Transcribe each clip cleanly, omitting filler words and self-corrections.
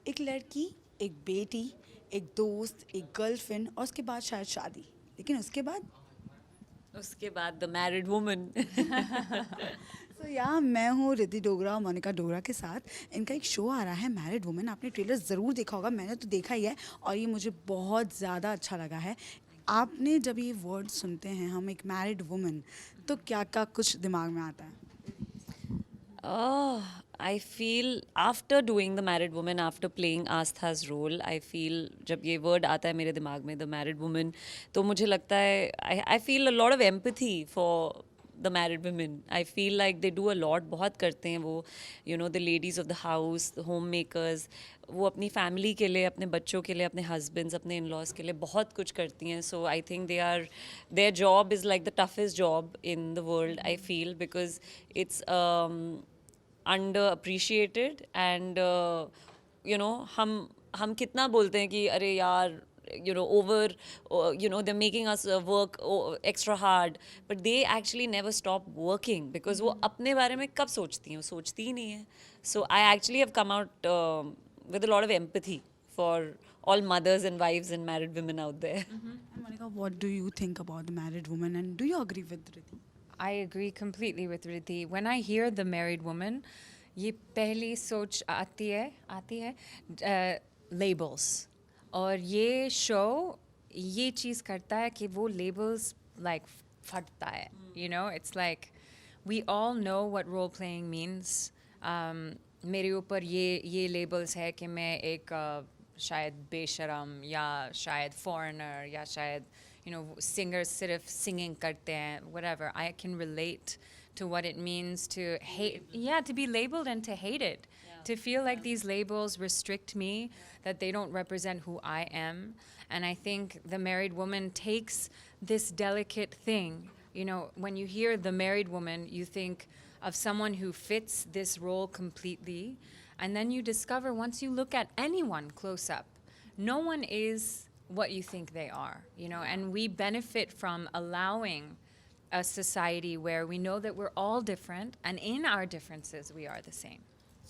एक लड़की, एक बेटी, एक दोस्त, एक गर्लफ्रेंड और उसके बाद शायद शादी, लेकिन उसके बाद उसके बाद द मैरिड वुमन. तो यहाँ मैं हूँ रिद्धि डोगरा और मोनिका डोगरा के साथ. इनका एक शो आ रहा है मैरिड वुमेन. आपने ट्रेलर ज़रूर देखा होगा, मैंने तो देखा ही है और ये मुझे बहुत ज़्यादा अच्छा लगा है. आपने जब ये वर्ड सुनते हैं हम एक मैरिड वुमेन, तो क्या क्या कुछ दिमाग में आता है? Oh, I feel after doing the married woman, after playing Astha's role, I feel जब ये word आता है मेरे दिमाग में, the married woman, तो मुझे लगता है I feel a lot of empathy for the married women. I feel like they do a lot, बहुत करते हैं वो, you know, the ladies of the house, the homemakers, वो अपनी family के लिए, अपने बच्चों के लिए, अपने husbands, अपने in-laws के लिए बहुत कुछ करती हैं. So I think their job is like the toughest job in the world, I feel, because it's underappreciated and हम कितना बोलते हैं कि अरे यार over they're making us work extra hard, but they actually never stop working because वो अपने बारे में कब सोचती हैं, वो सोचती ही नहीं है. So I actually have come out with a lot of empathy for all mothers and wives and married women out there. And Monica, what do you think about the married woman and do you agree with Riddhi? I agree completely with Ridhi. When I hear the married woman, ये पहली सोच आती है labels. और ये show ये चीज़ करता है कि वो labels like फटता है. You know, it's like we all know what role playing means. मेरे ऊपर ये labels है कि मैं एक शायद बेशरम या शायद foreigner या शायद singers सिर्फ singing करते हैं, whatever. I can relate to what it means to hate, to be labeled and to hate it. To feel like these labels restrict me, that they don't represent who I am. And I think the married woman takes this delicate thing. When you hear the married woman, you think of someone who fits this role completely. And then you discover, once you look at anyone close up, no one is what you think they are, and we benefit from allowing a society where we know that we're all different, and in our differences, we are the same.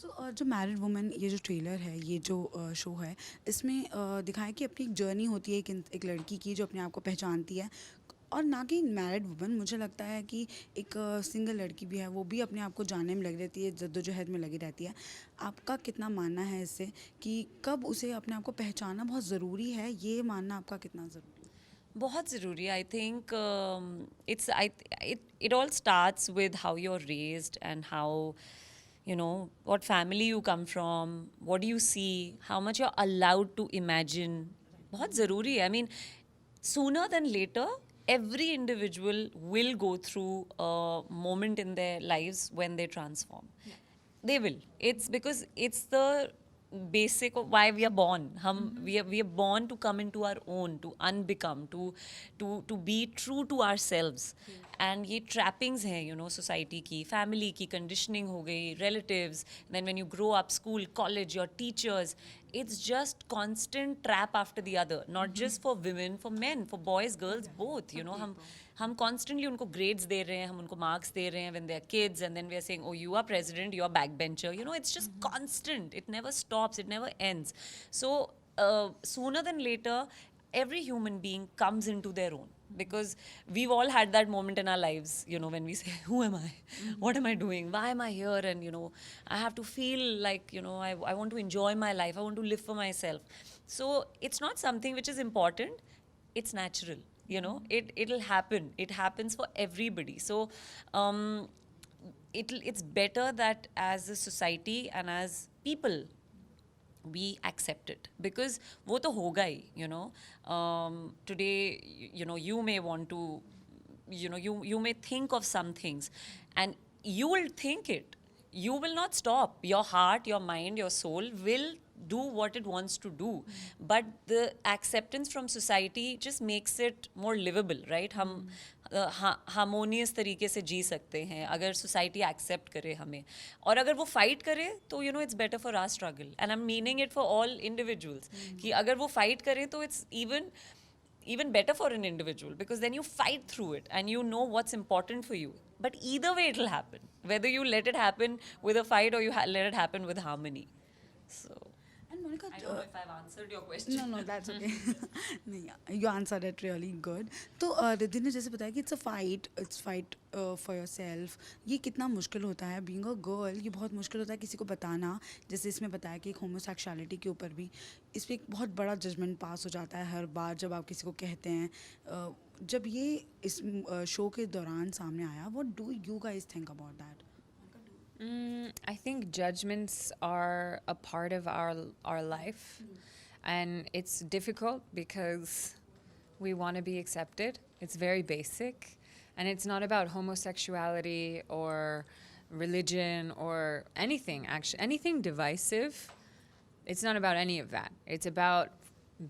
सो जो married women ये जो trailer है, ये जो show है, इसमें दिखाया कि अपनी एक जर्नी होती है एक लड़की की जो अपने आप को पहचानती है. और ना कि मैरिड वुमन, मुझे लगता है कि एक सिंगल लड़की भी है, वो भी अपने आप को जानने में लगी रहती है, जद्दोजहद में लगी रहती है. आपका कितना मानना है इससे कि कब उसे अपने आप को पहचानना बहुत ज़रूरी है, ये मानना आपका कितना ज़रूरी है? बहुत ज़रूरी है. I think it all starts with how you're raised and how what family you come from, what do you see, how much you're allowed to imagine. बहुत ज़रूरी है. I mean, sooner than later, every individual will go through a moment in their lives when they transform. Yeah. They will. It's because it's the basic of why we are born. We are born to come into our own, to unbecome, to be true to ourselves. And ये trappings हैं, society की, family की, conditioning हो गई, relatives. Then when you grow up, school, college, your teachers, it's just constant trap after the other. Not just for women, for men, for boys, girls, both. हम constantly उनको grades दे रहे हैं, हम उनको marks दे रहे हैं when they're kids, and then we are saying, oh, you are president, you are backbencher. It's just constant. It never stops. It never ends. So sooner than later, every human being comes into their own. Because we've all had that moment in our lives, when we say, who am I? What am I doing? Why am I here? And, I have to feel like, I want to enjoy my life. I want to live for myself. So it's not something which is important. It's natural, it'll happen. It happens for everybody. So it's better that as a society and as people, we accept it, because वो तो होगा ही. Today you may want to you may think of some things and you will think it. You will not stop. Your heart, your mind, your soul will do what it wants to do. But the acceptance from society just makes it more livable, right? हम harmonious तरीके से जी सकते हैं अगर society accept करे हमें. और अगर वो फाइट करे तो it's better for our struggle. And I am meaning it for all individuals कि अगर वो फाइट करे तो it's even better for an individual, because then you fight through it and you know what's important for you. But either way it'll happen, whether you let it happen with a fight or you let it happen with harmony. So and Monica, don't know if I've answered your question. No, that's okay. नहीं, you answered it really good. तो रिद्धि ने जैसे बताया कि it's fight for yourself. ये कितना मुश्किल होता है being a girl, ये बहुत मुश्किल होता है किसी को बताना. जैसे इसमें बताया कि एक homosexuality के ऊपर भी इस पे एक बहुत बड़ा जजमेंट पास हो जाता है हर बार जब आप किसी को कहते हैं. जब ये इस शो के दौरान सामने आया, what do you guys think about that? I think judgments are a part of our life, and it's difficult because we want to be accepted. It's very basic, and it's not about homosexuality or religion or anything. Actually, anything divisive. It's not about any of that. It's about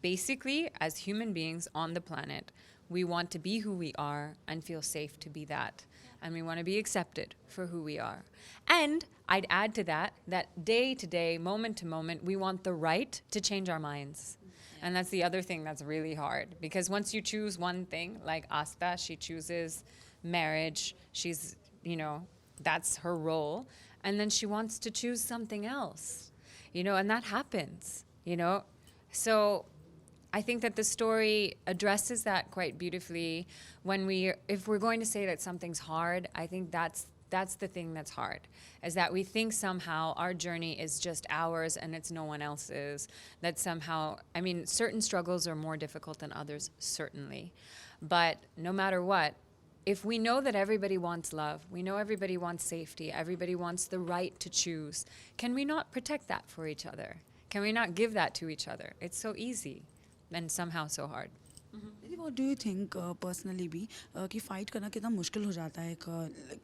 basically, as human beings on the planet, we want to be who we are and feel safe to be that. And we want to be accepted for who we are. And I'd add to that, that day to day, moment to moment, we want the right to change our minds. And that's the other thing that's really hard. Because once you choose one thing, like Asta, she chooses marriage, she's, that's her role. And then she wants to choose something else, and that happens, So I think that the story addresses that quite beautifully. If we're going to say that something's hard, I think that's the thing that's hard, is that we think somehow our journey is just ours and it's no one else's. That somehow, certain struggles are more difficult than others, certainly. But no matter what, if we know that everybody wants love, we know everybody wants safety, everybody wants the right to choose, can we not protect that for each other? Can we not give that to each other? It's so easy. And somehow so hard. What do you think personally भी कि fight करना कितना मुश्किल हो जाता है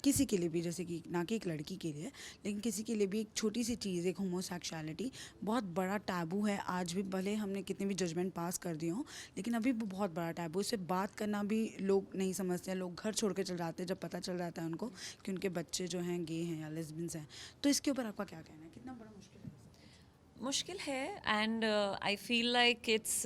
किसी के लिए भी, जैसे कि ना कि एक लड़की के लिए, लेकिन किसी के लिए भी एक छोटी सी चीज़, एक होमोसेक्सुअलिटी बहुत बड़ा टैबू है आज भी. भले हमने कितने भी जजमेंट पास कर दिए हों, लेकिन अभी भी बहुत बड़ा टैबू. इससे बात करना भी लोग नहीं समझते हैं. लोग घर छोड़ के चल जाते हैं जब पता चल जाता है उनको कि उनके बच्चे जो हैं गे हैं या लेस्बियंस हैं. तो इसके ऊपर आपका क्या कहना है, कितना बड़ा मुश्किल है? मुश्किल है, and I feel like it's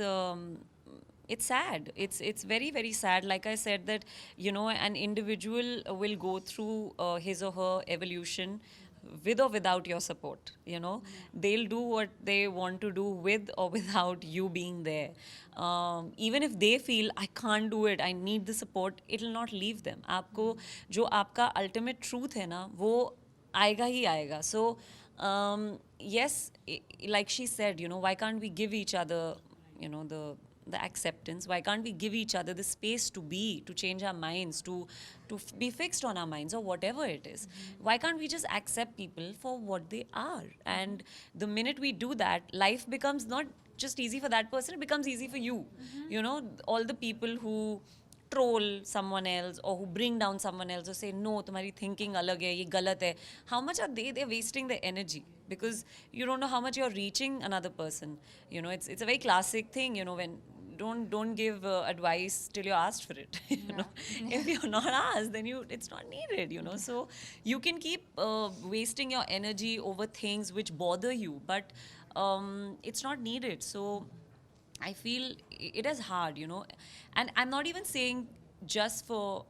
sad. It's very, very sad. Like I said, that an individual will go through his or her evolution with or without your support. They'll do what they want to do with or without you being there. Even if they feel I can't do it, I need the support, it'll not leave them. आपको जो आपका ultimate truth है ना, वो आएगा ही आएगा. So yes, like she said, why can't we give each other, the acceptance? Why can't we give each other the space to be, to change our minds, to be fixed on our minds, or whatever it is? Why can't we just accept people for what they are? And the minute we do that, life becomes not just easy for that person, it becomes easy for you. All the people who troll someone else or who bring down someone else or say no, तुम्हारी thinking अलग है, ये गलत है, how much are they're wasting their energy, because you don't know how much you're reaching another person. It's a very classic thing, when don't give advice till you're asked for it. If you're not asked, then it's not needed. So you can keep wasting your energy over things which bother you, but it's not needed. So I feel it is hard, and I'm not even saying just for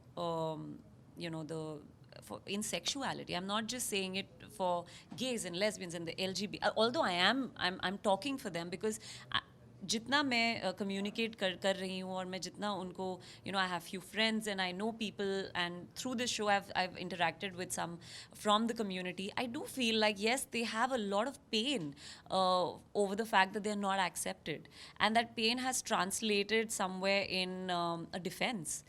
in sexuality. I'm not just saying it for gays and lesbians and the LGBT. Although I'm talking for them, because जितना मैं communicate कर रही हूँ और मैं जितना उनको I have few friends and I know people, and through this show I've interacted with some from the community. I do feel like yes, they have a lot of pain over the fact that they're not accepted, and that pain has translated somewhere in a defense,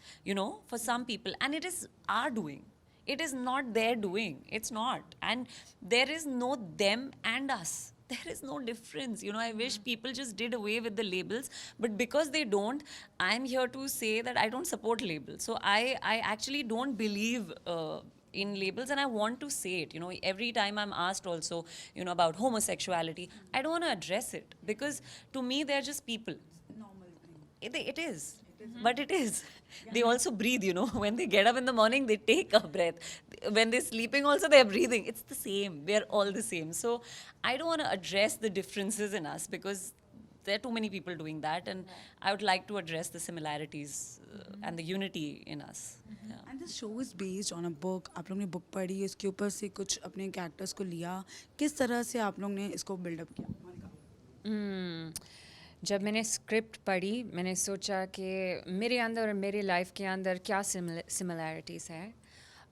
for some people, and it is our doing. It is not their doing. It's not. And there is no them and us. There is no difference. I wish people just did away with the labels. But because they don't, I'm here to say that I don't support labels. So I actually don't believe in labels, and I want to say it. Every time I'm asked also, about homosexuality, I don't want to address it, because to me, they're just people. Normal thing. It is. But it is. They also breathe, When they get up in the morning, they take a breath. When they're sleeping also, they're breathing. It's the same. We're all the same. So I don't want to address the differences in us, because there are too many people doing that. And I would like to address the similarities and the unity in us. Yeah. And this show is based on a book. आप लोग ने book पढ़ी, इसके ऊपर से कुछ अपने characters को लिया. किस तरह से आप लोग ने इसको build up किया? जब मैंने स्क्रिप्ट पढ़ी मैंने सोचा कि मेरे अंदर और मेरी लाइफ के अंदर क्या सिमिलैरिटीज़ है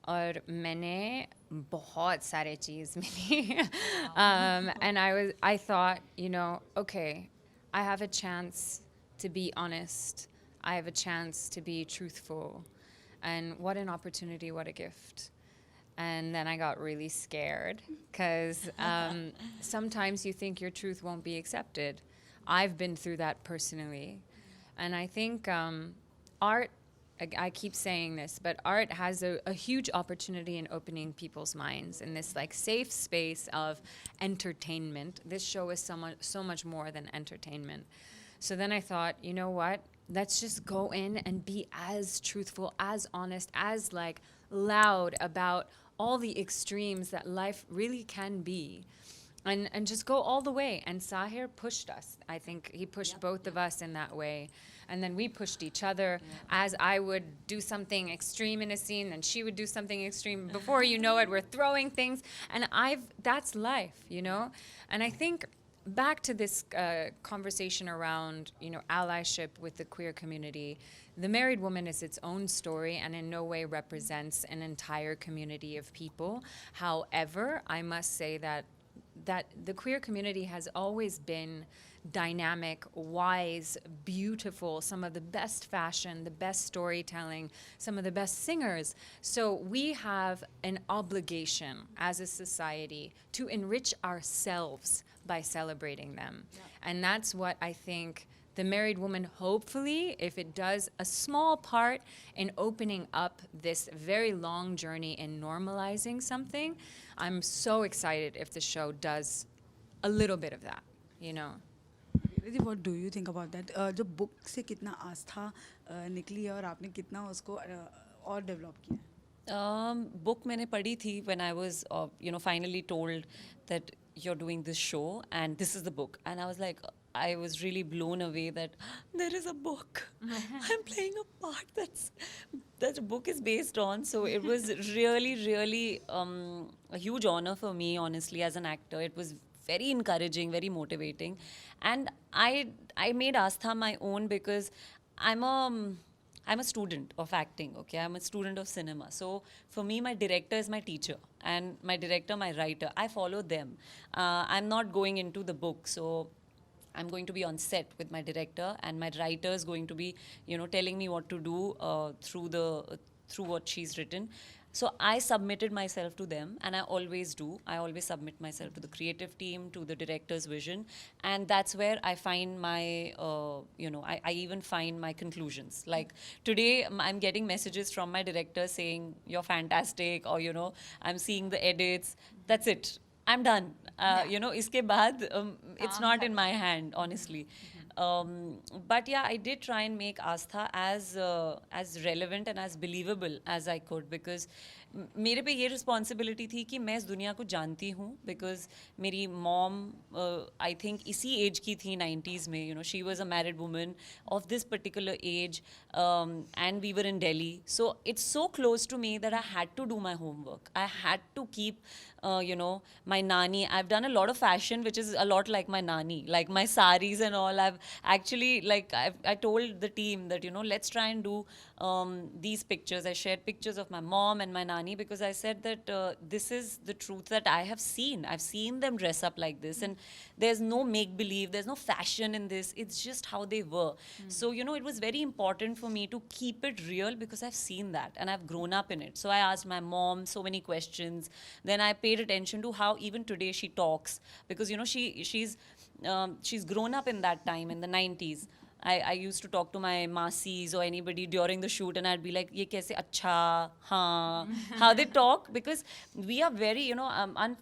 और मैंने बहुत सारे चीज़ मिली and I thought, you know, okay, I have a chance to be honest. I have a chance to be truthful. And what an opportunity, what a gift. And then I got really scared because sometimes you think your truth won't be accepted. I've been through that personally. And I think art, I keep saying this, but art has a huge opportunity in opening people's minds in this like safe space of entertainment. This show is so much more than entertainment. So then I thought, you know what? Let's just go in and be as truthful, as honest, as like loud about all the extremes that life really can be. And just go all the way. And Sahir pushed us. I think he pushed both of us in that way. And then we pushed each other as I would do something extreme in a scene, then she would do something extreme. Before you know it, we're throwing things. And that's life, you know? And I think back to this conversation around, you know, allyship with the queer community, the married woman is its own story and in no way represents an entire community of people. However, I must say that the queer community has always been dynamic, wise, beautiful, some of the best fashion, the best storytelling, some of the best singers. So we have an obligation as a society to enrich ourselves by celebrating them. Yeah. And that's what I think the married woman, hopefully, if it does a small part in opening up this very long journey in normalizing something, I'm so excited if the show does a little bit of that, you know. Riddhi, what do you think about that? जो book से कितना आस्था निकली है और आपने कितना उसको और डेवलप किया है? Book मैंने पढ़ी थी when I was, you know, finally told that you're doing this show and this is the book. And I was like, I was really blown away that there is a book. I'm playing a part that a book is based on. So it was really, really a huge honor for me, honestly, as an actor. It was very encouraging, very motivating. And I made Astha my own because I'm a student of acting, okay? I'm a student of cinema. So for me, my director is my teacher and my director, my writer. I follow them. I'm not going into the book. So I'm going to be on set with my director and my writer is going to be, you know, telling me what to do through what she's written. So I submitted myself to them, and I always do. I always submit myself to the creative team, to the director's vision, and that's where I find my, you know, I even find my conclusions. Like today, I'm getting messages from my director saying, "You're fantastic," or you know, I'm seeing the edits. That's it. I'm done. You know, iske baad, it's not in my hand, honestly. But yeah, I did try and make Astha as relevant and as believable as I could because मेरे पे ये responsibility थी कि मैं इस दुनिया को जानती हूँ बिकॉज मेरी मॉम आई थिंक इसी एज की थी 90s में you know she was a married woman of this particular age and we were in Delhi so it's so close to me that I had to do my homework I had to keep you know, my nani. I've done a lot of fashion, which is a lot like my nani, like my saris and all. I've actually, like, I told the team that, you know, let's try and do these pictures. I shared pictures of my mom and my nani because I said that this is the truth that I have seen. I've seen them dress up like this, and there's no make-believe, there's no fashion in this. It's just how they were. So, you know, it was very important for me to keep it real because I've seen that and I've grown up in it. So I asked my mom so many questions. Then I paid attention to how even today she talks because you know she's grown up in that time in the 90s. I used to talk to my masis or anybody during the shoot and I'd be like ye kaise acha haan how they talk because we are very, you know,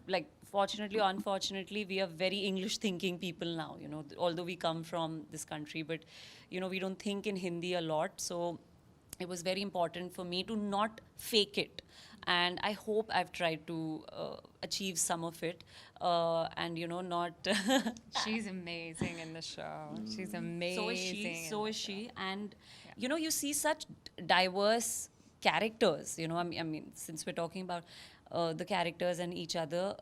like fortunately or unfortunately we are very English thinking people now, you know, although we come from this country, but you know we don't think in Hindi a lot. So it was very important for me to not fake it. And I hope I've tried to achieve some of it and, you know, not... She's amazing in the show. She's amazing. So is she. And, you know, you see such diverse characters, you know, I mean, since we're talking about the characters and each other,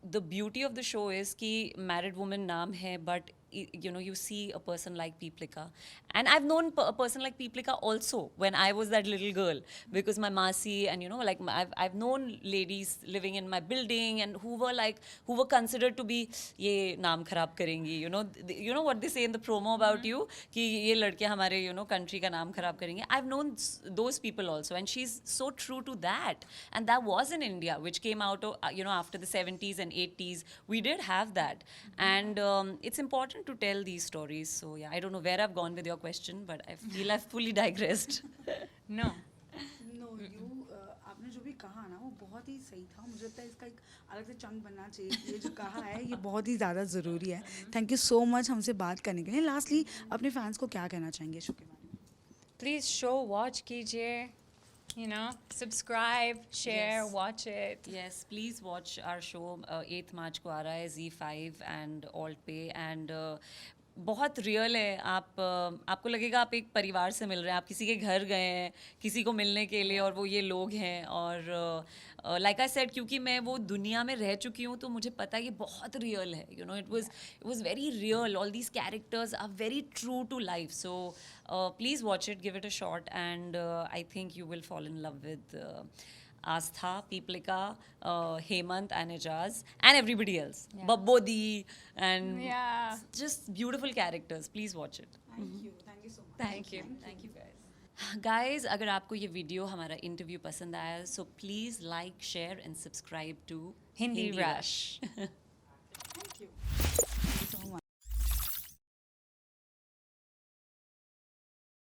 the beauty of the show is कि married woman नाम है, but you see a person like Peeplika, and I've known a person like Peeplika also when I was that little girl, because my masi and like I've known ladies living in my building and who were considered to be ye naam kharab karengi, you know what they say in the promo about you कि ये लड़के हमारे country का नाम खराब करेंगे. I've known those people also, and she's so true to that. And that was in India, which came out of, after the 70s and 80s. We did have that. And it's important to tell these stories. So yeah, I don't know where I've gone with your question, but I feel I've fully digressed. No. No you आपने जो भी कहा ना वो बहुत ही सही था. मुझे लगता है इसका एक अलग से चंक बनना चाहिए. ये जो कहा है ये बहुत ही ज़्यादा ज़रूरी है. थैंक यू सो मच हमसे बात करने के लिए. लास्टली अपने फैंस को क्या कहना चाहेंगे शो के बारे में? Please show watch कीजिए. Subscribe, share, Yes. watch it. Yes, please watch our show. 8th March को आ रहा है Z5 and Alt पे, and बहुत रियल है. आपको लगेगा आप एक परिवार से मिल रहे हैं. आप किसी के घर गए हैं किसी को मिलने के लिए, और वो ये लोग हैं. और लाइक आई सेड, क्योंकि मैं वो दुनिया में रह चुकी हूँ तो मुझे पता है ये बहुत रियल है. It was very real. All these characters are very true to life. So please watch it, give it a shot, and I think you will fall in love with Astha, Peeplika, Hemant and Ijaz, and everybody else. Yeah. Babbodi, and Yeah. just beautiful characters. Please watch it. Thank you so much. Thank you guys. Guys, अगर आपको ये video हमारा interview पसंद आया, so please like, share and subscribe to Hindi Rush. Thank you.